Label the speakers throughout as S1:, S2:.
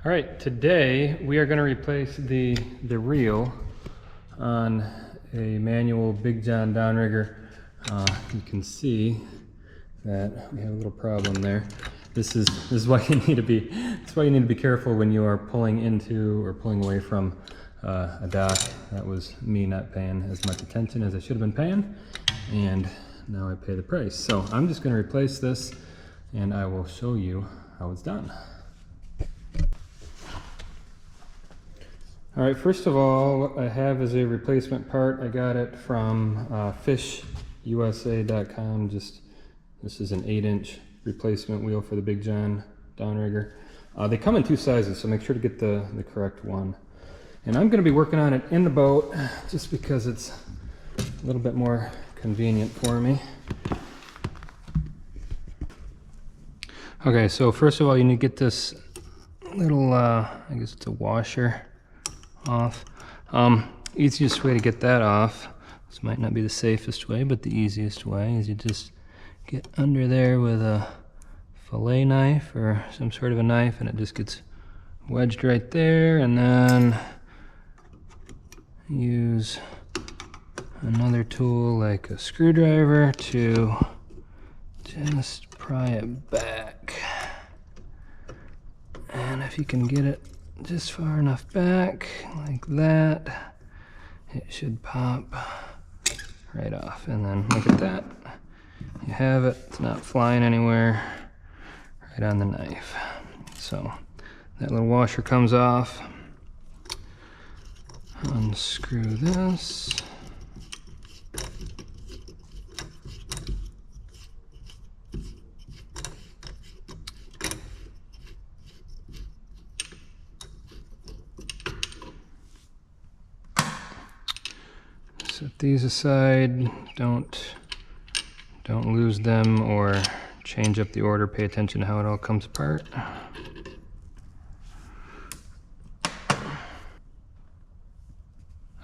S1: All right, today we are going to replace the reel on a manual Big Jon downrigger. You can see that we have a little problem there. This is why you need to be careful when you are pulling into or pulling away from a dock. That was me not paying as much attention as I should have been paying, and now I pay the price. So I'm just going to replace this, and I will show you how it's done. All right, first of all, what I have is a replacement part. I got it from fishusa.com. This is an 8-inch replacement wheel for the Big Jon downrigger. They come in 2 sizes, so make sure to get the correct one. And I'm going to be working on it in the boat just because it's a little bit more convenient for me. Okay, so first of all, you need to get this little, I guess it's a washer, off. Easiest way to get that off, this might not be the safest way, but the easiest way is you just get under there with a fillet knife or some sort of a knife, and it just gets wedged right there, and then use another tool like a screwdriver to just pry it back. And if you can get it just far enough back like that, it should pop right off. And then look at that, you have it. It's not flying anywhere, right on the knife. So that little washer comes off. Unscrew this. Set these aside. Don't lose them or change up the order. Pay attention to how it all comes apart.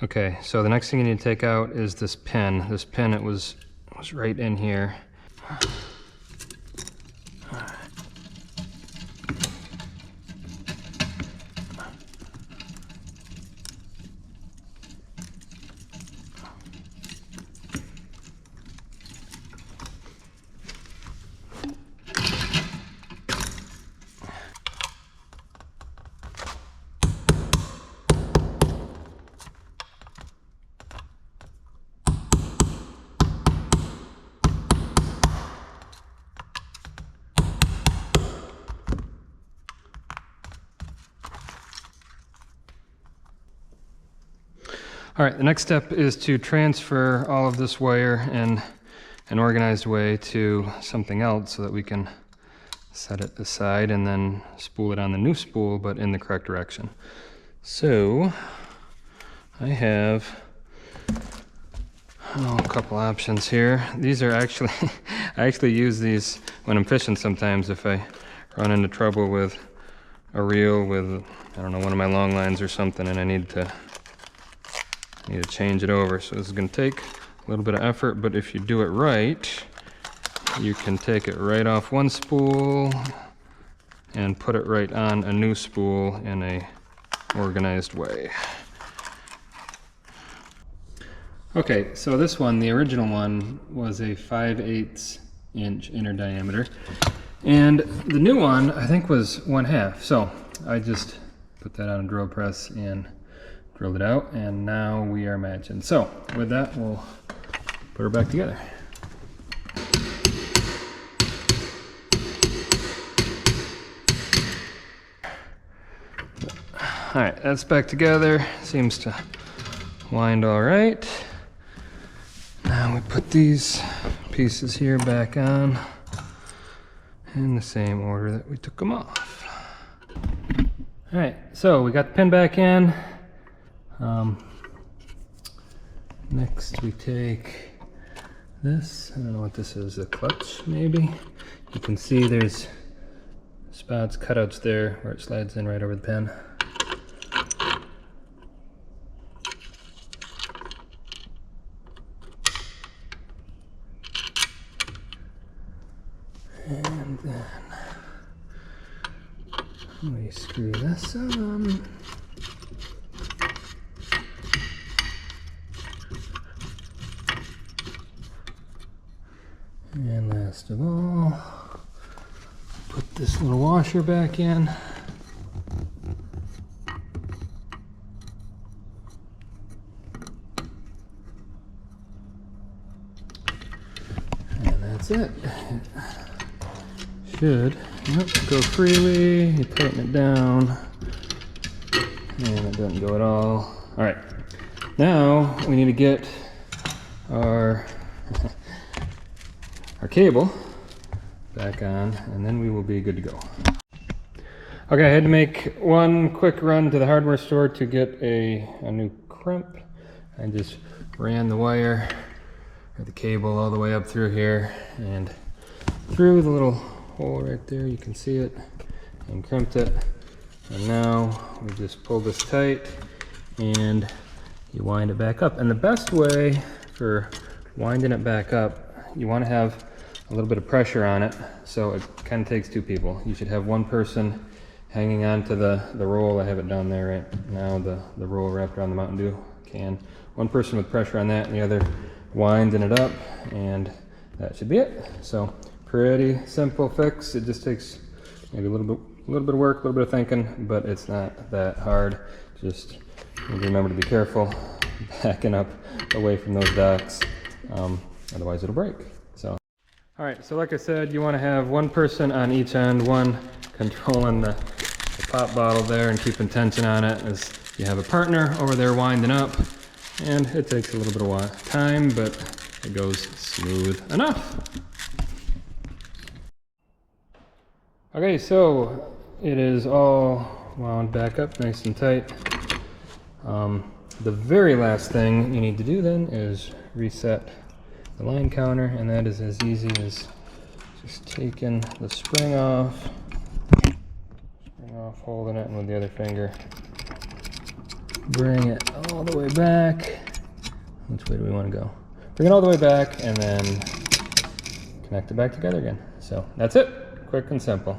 S1: Okay, so the next thing you need to take out is this pin. This pin, it was right in here. All right, the next step is to transfer all of this wire in an organized way to something else so that we can set it aside and then spool it on the new spool, but in the correct direction. So I have a couple options here. These are actually, I actually use these when I'm fishing sometimes if I run into trouble with a reel with, I don't know, one of my long lines or something, and I need to change it over. So this is going to take a little bit of effort, but if you do it right, you can take it right off one spool and put it right on a new spool in a organized way. Okay, so this one, the original one, was a 5/8 inch inner diameter, and the new one I think was 1/2. So I just put that on a drill press and drilled it out, and now we are matching. So with that, we'll put her back together. All right, that's back together. Seems to wind all right. Now we put these pieces here back on in the same order that we took them off. All right, so we got the pin back in. Next we take this, I don't know what this is, a clutch maybe? You can see there's spots, cutouts there where it slides in right over the pin. And then We screw this on. And last of all, put this little washer back in. And that's it. Should go freely. You tighten it down, and it doesn't go at all. All right, now we need to get our cable back on, and then we will be good to go. Okay, I had to make one quick run to the hardware store to get a new crimp. I just ran the wire or the cable all the way up through here and through the little hole right there, you can see it, and crimped it. And now we just pull this tight and you wind it back up. And the best way for winding it back up, you want to have a little bit of pressure on it, so it kind of takes two people. You should have one person hanging on to the roll. I have it down there right now, the roll wrapped around the Mountain Dew can. One person with pressure on that and the other winding it up, and that should be it. So pretty simple fix. It just takes maybe a little bit of work, a little bit of thinking, but it's not that hard. Just remember to be careful backing up away from those docks, otherwise it'll break. So, all right, so like I said, you want to have one person on each end, one controlling the pop bottle there and keeping tension on it as you have a partner over there winding up. And it takes a little bit of time, but it goes smooth enough. Okay, so it is all wound back up nice and tight. The very last thing you need to do then is reset the line counter, and that is as easy as just taking the spring off, holding it, and with the other finger, bring it all the way back. Which way do we want to go? Bring it all the way back and then connect it back together again. So that's it, quick and simple.